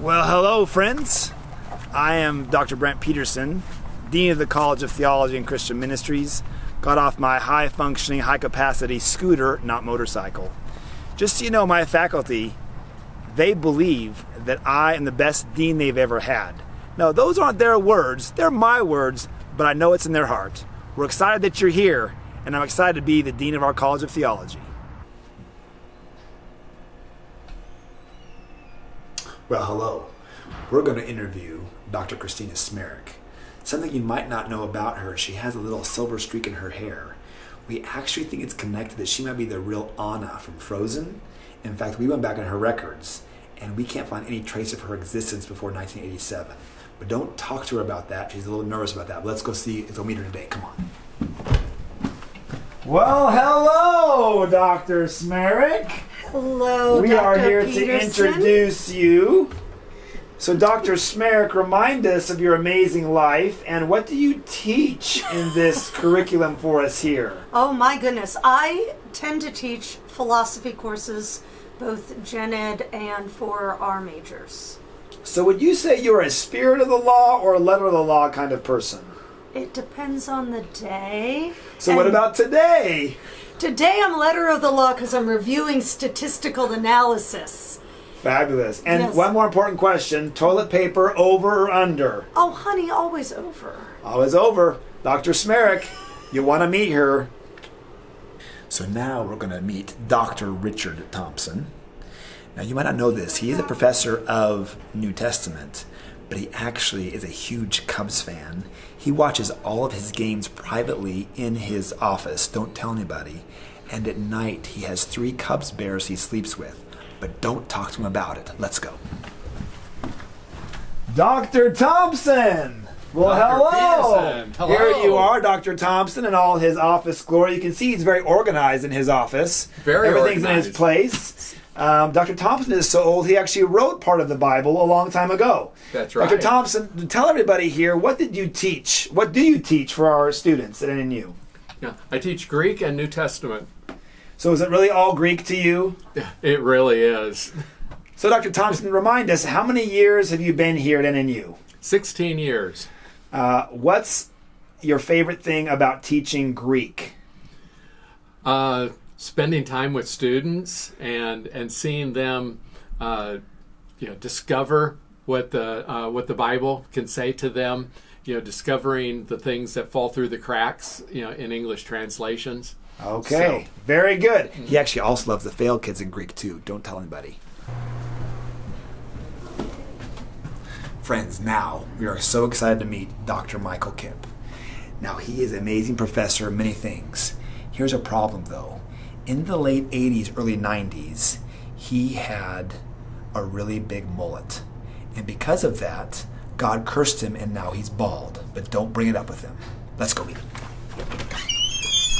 Well, hello, friends. I am Dr. Brent Peterson, Dean of the College of Theology and Christian Ministries. Got off my high-functioning, high-capacity scooter, not motorcycle. Just so you know, my faculty, they believe that I am the best dean they've ever had. No, those aren't their words. They're my words, but I know it's in their heart. We're excited that you're here, and I'm excited to be the Dean of our College of Theology. Well, hello. We're going to interview Dr. Christina Smerick. Something you might not know about her, she has a little silver streak in her hair. We actually think it's connected that she might be the real Anna from Frozen. In fact, we went back in her records, and we can't find any trace of her existence before 1987. But don't talk to her about that. She's a little nervous about that. But let's go meet her today. Come on. Well, hello, Dr. Smerick. Hello, We Dr. are here Peterson. to introduce you. So, Dr. Smerick, remind us of your amazing life, and what do you teach in this curriculum for us here? Oh my goodness. I tend to teach philosophy courses, both Gen Ed and for our majors. So would you say you're a spirit of the law or a letter of the law kind of person? It depends on the day. So what about today? Today I'm letter of the law because I'm reviewing statistical analysis. Fabulous. And Yes. one more important question. Toilet paper over or under? Oh honey, always over. Always over. Dr. Smerick, you want to meet her. So now we're going to meet Dr. Richard Thompson. Now you might not know this. He is a professor of New Testament, but he actually is a huge Cubs fan. He watches all of his games privately in his office. Don't tell anybody. And at night he has 3 Cubs bears he sleeps with. But don't talk to him about it. Let's go. Dr. Thompson! Well, hello! Peterson. Hello! Here you are, Dr. Thompson, in all his office glory. You can see he's very organized in his office. Very Everything's organized. in his place. Dr. Thompson is so old, he actually wrote part of the Bible a long time ago. That's right. Dr. Thompson, tell everybody here, what did you teach? What do you teach for our students at NNU? Yeah, I teach Greek and New Testament. So is it really all Greek to you? It really is. So, Dr. Thompson, remind us, how many years have you been here at NNU? 16 years. What's your favorite thing about teaching Greek? Spending time with students and seeing them, discover what the Bible can say to them. Discovering the things that fall through the cracks, in English translations. Okay, very good. He actually also loves the failed kids in Greek too. Don't tell anybody. Friends, now we are so excited to meet Dr. Michael Kemp. Now he is an amazing professor of many things. Here's a problem though. In the late 80s, early 90s, he had a really big mullet. And because of that, God cursed him and now he's bald. But don't bring it up with him. Let's go meet him.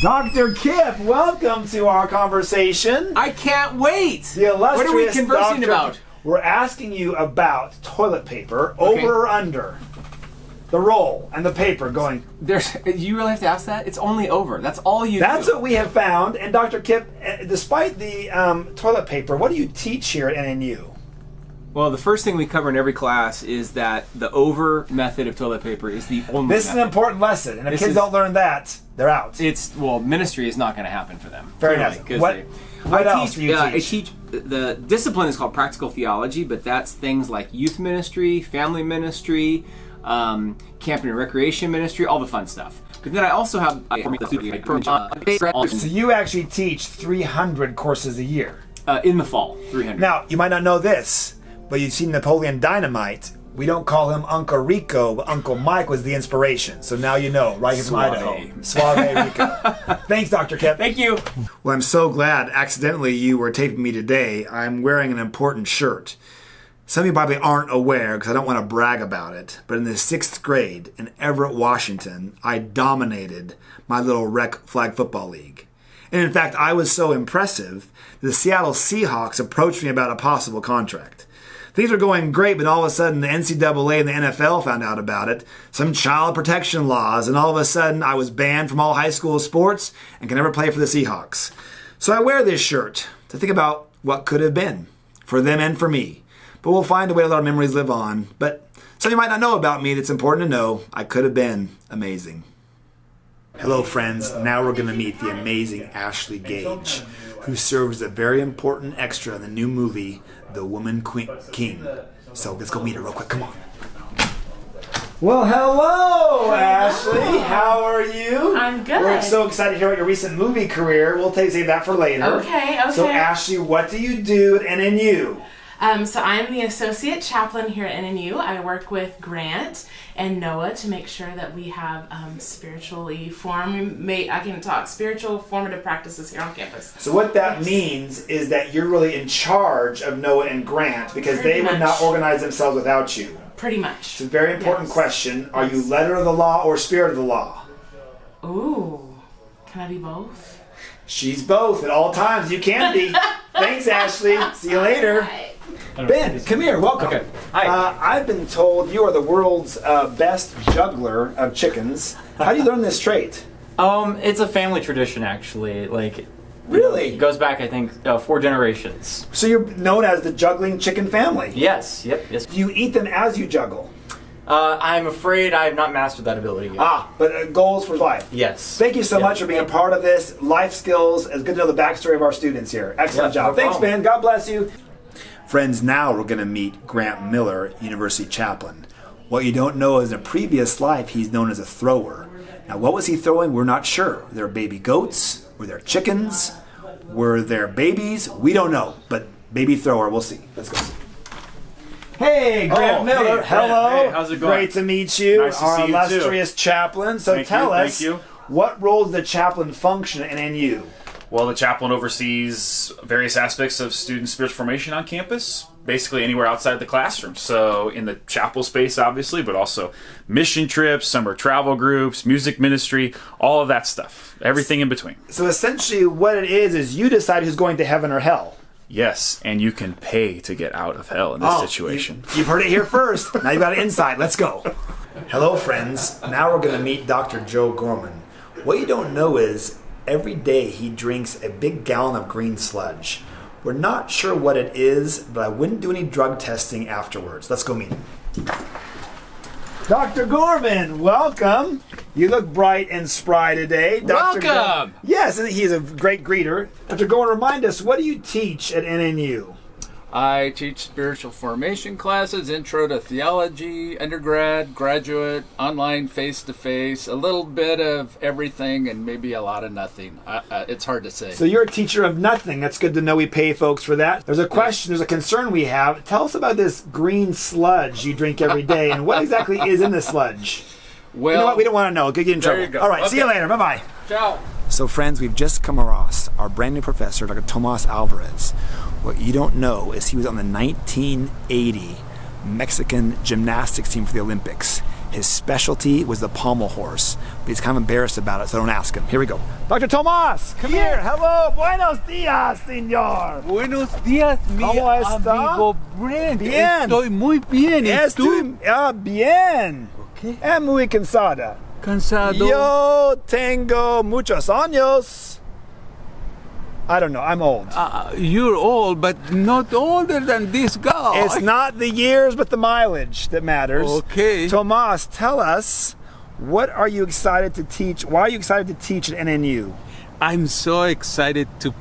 Dr. Kemp, welcome to our conversation. I can't wait! The illustrious What are we conversing Dr. about? We're asking you about toilet paper, over or under. The roll and the paper going. You really have to ask that? It's only over. That's all you That's do. what we have found. And Dr. Kemp, despite the toilet paper, what do you teach here at NNU? Well, the first thing we cover in every class is that the over method of toilet paper is the only This is an method. important lesson. And if kids don't learn that, they're out. Ministry is not going to happen for them. Very clearly, nice. 'cause What else do you I teach? teach, the discipline is called practical theology, but that's things like youth ministry, family ministry, camp and recreation ministry, all the fun stuff. But then I also have So you actually teach 300 courses a year. in the fall, 300. Now, you might not know this, but you've seen Napoleon Dynamite. We don't call him Uncle Rico, but Uncle Mike was the inspiration. So now you know, right here from Suave. Idaho. Suave Rico. Thanks, Dr. Kemp. Thank you. Well, I'm so glad accidentally you were taping me today. I'm wearing an important shirt. Some of you probably aren't aware because I don't want to brag about it, but in the 6th grade in Everett, Washington, I dominated my little rec flag football league. And in fact, I was so impressive, the Seattle Seahawks approached me about a possible contract. Things were going great, but all of a sudden the NCAA and the NFL found out about it, some child protection laws, and all of a sudden I was banned from all high school sports and can never play for the Seahawks. So I wear this shirt to think about what could have been, for them and for me. But we'll find a way to let our memories live on. But something you might not know about me that's important to know. I could have been amazing. Hello, friends. Now we're going to meet the amazing Ashley Gage, who serves a very important extra in the new movie, The Woman King. So let's go meet her real quick. Come on. Well, hello, Ashley. How are you? I'm good. We're so excited to hear about your recent movie career. We'll save that for later. Okay. So, Ashley, what do you do at NNU? So I'm the associate chaplain here at NNU. I work with Grant and Noah to make sure that we have spiritual formative practices here on campus. So what that means is that you're really in charge of Noah and Grant because they would not organize themselves without you. Pretty much. It's a very important question. Are you letter of the law or spirit of the law? Ooh. Can I be both? She's both at all times. You can be. Thanks, Ashley. See you later. Ben, come here. Welcome. Okay. Hi. I've been told you are the world's best juggler of chickens. How do you learn this trait? It's a family tradition, actually. Really? It goes back, I think, 4 generations. So you're known as the juggling chicken family. Yes. Yep. Yes. Do you eat them as you juggle? I'm afraid I have not mastered that ability yet. But goals for life. Yes. Thank you so much for being a part of this. Life skills. It's good to know the backstory of our students here. Excellent job. No Thanks, problem. Ben. God bless you. Friends, now we're going to meet Grant Miller, University chaplain. What you don't know is in a previous life, he's known as a thrower. Now, what was he throwing? We're not sure. Were there baby goats? Were there chickens? Were there babies? We don't know. But baby thrower, we'll see. Let's go see. Hey, Grant Miller. Hey, hello. Hey, how's it going? Great to meet you. Nice to our see you, illustrious chaplain. So tell us, Thank you. what role does the chaplain function at NNU? Well, the chaplain oversees various aspects of student spiritual formation on campus, basically anywhere outside the classroom. So in the chapel space, obviously, but also mission trips, summer travel groups, music ministry, all of that stuff. Everything in between. So essentially what it is you decide who's going to heaven or hell. Yes, and you can pay to get out of hell in this situation. You've heard it here first. Now you've got an insight. Let's go. Hello, friends. Now we're going to meet Dr. Gorman. What you don't know is every day he drinks a big gallon of green sludge. We're not sure what it is, but I wouldn't do any drug testing afterwards. Let's go meet him. Dr. Gorman, welcome. You look bright and spry today. Welcome. Yes, and he's a great greeter. Dr. Gorman, remind us, what do you teach at NNU? I teach spiritual formation classes, intro to theology, undergrad, graduate, online, face-to-face, a little bit of everything and maybe a lot of nothing. It's hard to say. So you're a teacher of nothing. That's good to know. We pay folks for that. There's a question, there's a concern we have. Tell us about this green sludge you drink every day and what exactly is in the sludge? Well, you know what? We don't want to know. Could get in trouble. you go. All right, Okay. see you later. Bye-bye. Ciao. So friends, we've just come across our brand new professor, Dr. Tomas Alvarez. What you don't know is he was on the 1980 Mexican gymnastics team for the Olympics. His specialty was the pommel horse, but he's kind of embarrassed about it, so don't ask him. Here we go. Dr. Tomas, come here. Hello. Buenos dias, señor. Buenos días, mi ¿Cómo está? amigo Brent. Bien. Estoy muy bien. ¿Y tú? Bien. ¿Qué? Muy cansada. Cansado. Yo tengo muchos años. I don't know. I'm old. You're old, but not older than this guy. It's not the years, but the mileage that matters. Okay. Tomas, tell us, what are you excited to teach? Why are you excited to teach at NNU? I'm so excited to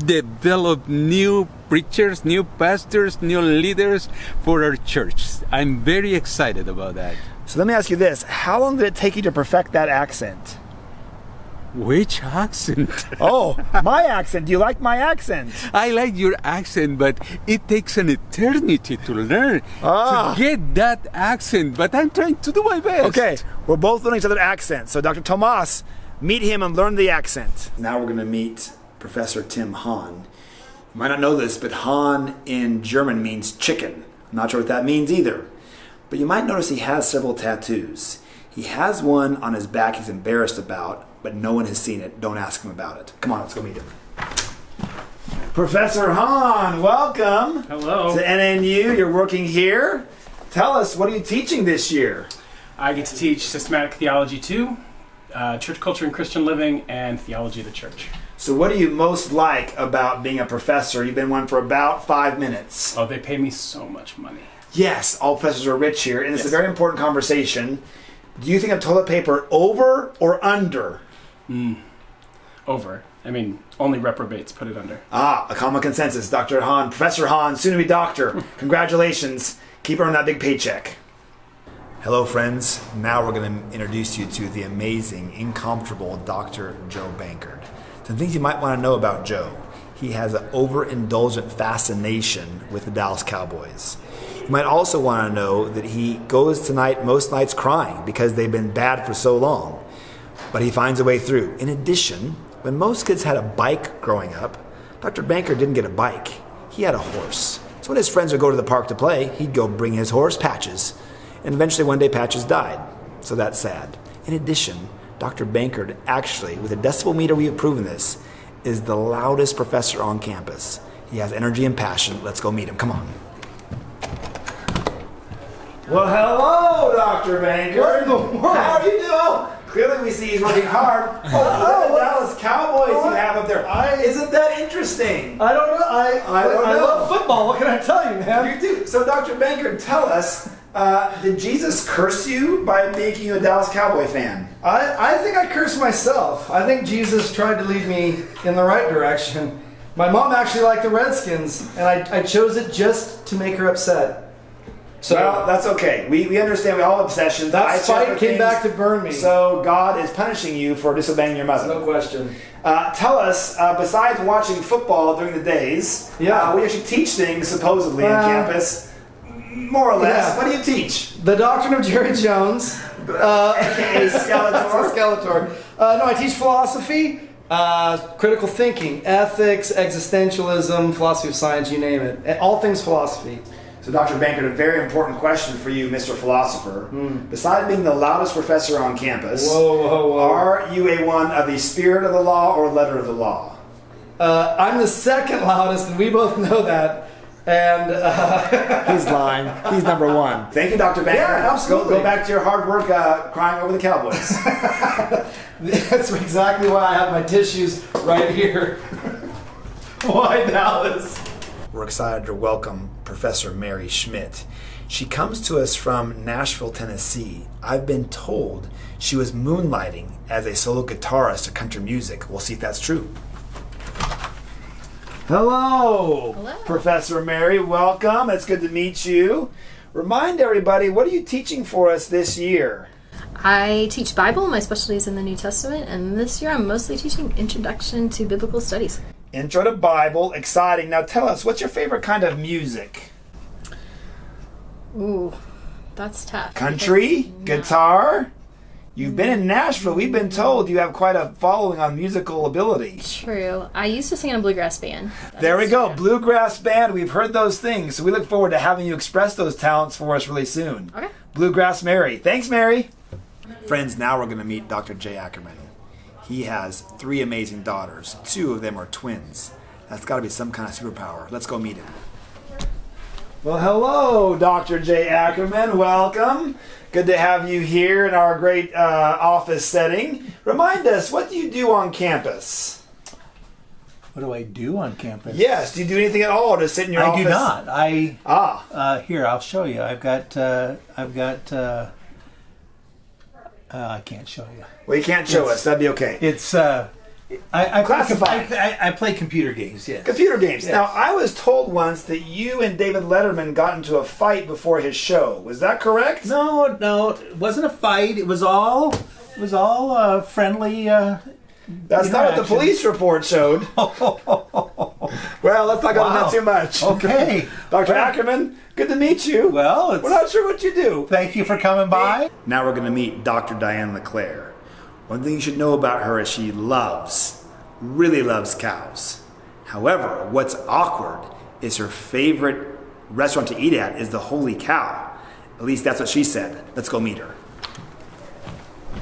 develop new preachers, new pastors, new leaders for our church. I'm very excited about that. So let me ask you this. How long did it take you to perfect that accent? Which accent? Oh, my accent. Do you like my accent? I like your accent, but it takes an eternity to learn to get that accent. But I'm trying to do my best. Okay, we're both learning each other's accents. So Dr. Tomas, meet him and learn the accent. Now we're going to meet Professor Tim Hahn. You might not know this, but Hahn in German means chicken. I'm not sure what that means either. But you might notice he has several tattoos. He has one on his back he's embarrassed about, but no one has seen it. Don't ask him about it. Come on, let's go meet him. Professor Hahn, welcome. Hello. To NNU. You're working here. Tell us, what are you teaching this year? I get to teach systematic theology 2, church culture and Christian living, and theology of the church. So what do you most like about being a professor? You've been one for about 5 minutes. Oh, they pay me so much money. Yes, all professors are rich here, and it's a Yes. very important conversation. Do you think of toilet paper over or under? Over. I mean, only reprobates put it under. A common consensus. Dr. Hahn, Professor Hahn, soon to be doctor. Congratulations. Keep earning that big paycheck. Hello, friends. Now we're going to introduce you to the amazing, incomparable Dr. Joe Bankard. Some things you might want to know about Joe. He has an overindulgent fascination with the Dallas Cowboys. You might also want to know that he goes tonight most nights crying because they've been bad for so long. But he finds a way through. In addition, when most kids had a bike growing up, Dr. Bankard didn't get a bike. He had a horse. So when his friends would go to the park to play, he'd go bring his horse, Patches. And eventually one day Patches died. So that's sad. In addition, Dr. Bankard actually, with a decibel meter we have proven this, is the loudest professor on campus. He has energy and passion. Let's go meet him. Come on. Well, hello, Dr. Bankard. What in the world? How do you do? Clearly we see he's working hard. Oh, the Dallas Cowboys you have up there. Isn't that interesting? I don't know. I love football. What can I tell you, man? You do. So, Dr. Bankard, tell us, did Jesus curse you by making you a Dallas Cowboy fan? I think I cursed myself. I think Jesus tried to lead me in the right direction. My mom actually liked the Redskins, and I chose it just to make her upset. So, well, that's okay. We understand we all have obsessions. That spite came back to burn me. So God is punishing you for disobeying your mother. No question. Tell us, besides watching football during the days, we actually teach things supposedly on campus, more or less. Yeah. What do you teach? The doctrine of Jerry Jones. AKA Skeletor. Skeletor. No, I teach philosophy, critical thinking, ethics, existentialism, philosophy of science, you name it. All things philosophy. So, Dr. Bankard, a very important question for you, Mr. Philosopher. Besides being the loudest professor on campus, are you a one of the spirit of the law or letter of the law? I'm the second loudest, and we both know that. And he's lying. He's number one. Thank you, Dr. Bankard. Yeah, absolutely. Go back to your hard work crying over the Cowboys. That's exactly why I have my tissues right here. Why Dallas? We're excited to welcome Professor Mary Schmidt. She comes to us from Nashville, Tennessee. I've been told she was moonlighting as a solo guitarist to country music. We'll see if that's true. Hello, Professor Mary. Welcome. It's good to meet you. Remind everybody, what are you teaching for us this year? I teach Bible. My specialty is in the New Testament, and this year I'm mostly teaching Introduction to Biblical Studies. Intro to Bible, exciting. Now tell us, what's your favorite kind of music? Ooh, that's tough. Country? Guitar? You've been in Nashville. We've been told you have quite a following on musical ability. True. I used to sing in a bluegrass band. There we go. Bluegrass band. We've heard those things. So we look forward to having you express those talents for us really soon. Okay. Bluegrass Mary. Thanks, Mary. Friends, now we're going to meet Dr. Ackerman. He has 3 amazing daughters. 2 of them are twins. That's got to be some kind of superpower. Let's go meet him. Well, hello, Dr. Ackerman. Welcome. Good to have you here in our great office setting. Remind us, what do you do on campus? What do I do on campus? Yes. Do you do anything at all? Just sit in your office? I do not. Here, I'll show you. I've got. I can't show you. Well, you can't show us. That'd be okay. It's. I classified. play computer games. Yes. Computer games. Yes. Now, I was told once that you and David Letterman got into a fight before his show. Was that correct? No, it wasn't a fight. It was all friendly. That's not what the police report showed. Well, let's not go into that too much. Okay. Dr. Ackerman, good to meet you. Well, we're not sure what you do. Thank you for coming by. Now we're going to meet Dr. LeClaire. One thing you should know about her is she really loves cows. However, what's awkward is her favorite restaurant to eat at is the Holy Cow. At least that's what she said. Let's go meet her.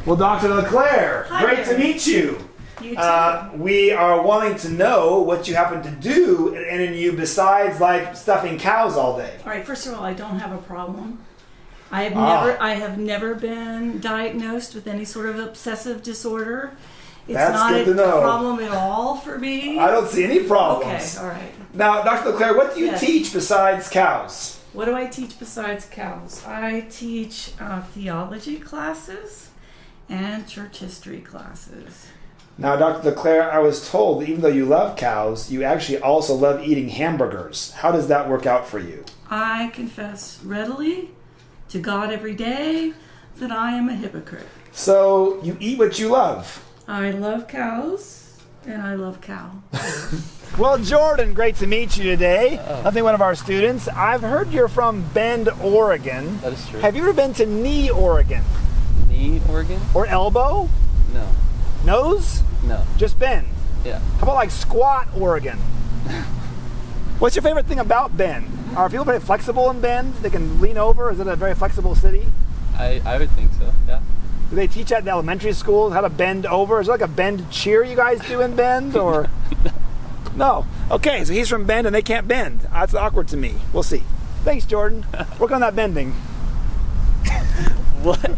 Well, Dr. LeClaire, great to meet you. You too. We are wanting to know what you happen to do at NNU besides like stuffing cows all day. All right, first of all, I don't have a problem. I have never been diagnosed with any sort of obsessive disorder, It's That's not good to a know. problem at all for me. I don't see any problems. Okay, all right. Now, Dr. LeClaire, what do you Yes. teach besides cows? What do I teach besides cows? I teach theology classes and church history classes. Now, Dr. LeClaire, I was told that even though you love cows, you actually also love eating hamburgers. How does that work out for you? I confess readily to God every day that I am a hypocrite. So, you eat what you love. I love cows and I love cow. Well, Jordan, great to meet you today. Nothing one of our students. I've heard you're from Bend, Oregon. That is true. Have you ever been to Knee, Oregon? Knee, Oregon? Or Elbow? No. Nose? No. Just Bend? Yeah. How about like Squat, Oregon? What's your favorite thing about Bend? Are people very flexible in Bend? They can lean over? Is it a very flexible city? I would think so, yeah. Do they teach at the elementary schools how to bend over? Is there like a bend cheer you guys do in Bend? Or no? Okay, so he's from Bend and they can't bend. That's awkward to me. We'll see. Thanks, Jordan. Work on that bending. What?